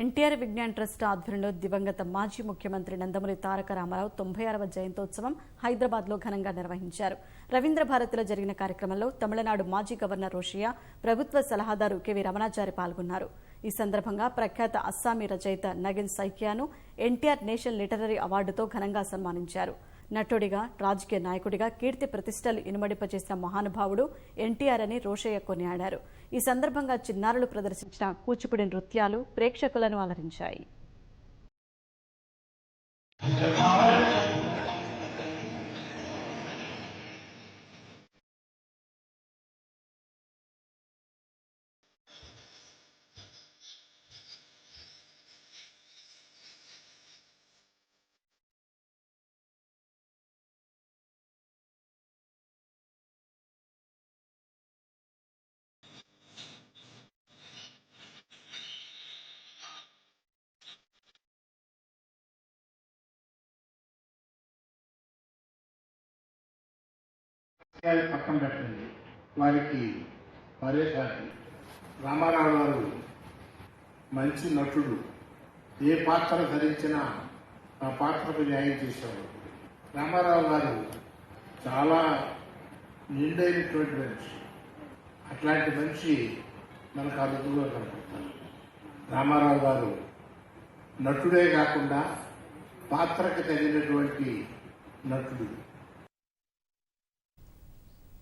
NTR Vignan trust ఆధ్వర్యంలో దివంగత మాజీ ముఖ్యమంత్రి నందమూరి తారక రామారావు 96వ జయంతోత్సవం హైదరాబాద్లో ఘనంగా నిర్వహించారు. రవీంద్ర భారతిలో జరిగిన కార్యక్రమంలో తమిళనాడు మాజీ గవర్నర్ రోషయ్య, ప్రభుత్వ సలహాదారు కెవి రమణాచారి పాల్గొన్నారు. ఈ సందర్భంగా ప్రఖ్యాత అస్సామీ రచయిత నగిన్ సైకియాను ఎన్టీఆర్ నేషనల్ లిటరరీ అవార్డుతో ఘనంగా సన్మానించారు. నటుడిగా, రాజకీయ నాయకుడిగా కీర్తి ప్రతిష్టలు ఇనుమడింపజేసిన మహానుభావుడు ఎన్టీఆర్ అని రోషయ్య కొనియాడారు. ఈ సందర్భంగా చిన్నారులు ప్రదర్శించిన కూచిపూడి నృత్యాలు ప్రేక్షకులను అలరించాయి. పక్కన పెట్టండి. వారికి పరేశాలి. రామారావు గారు మంచి నటుడు. ఏ పాత్ర ధరించినా ఆ పాత్రకు న్యాయం చేసేవారు. రామారావు గారు చాలా నిండైనటువంటి మనిషి. అట్లాంటి మనిషి మనకు అదుపుగా కనపడతారు. రామారావు గారు నటుడే కాకుండా పాత్రకు తగినటువంటి నటుడు.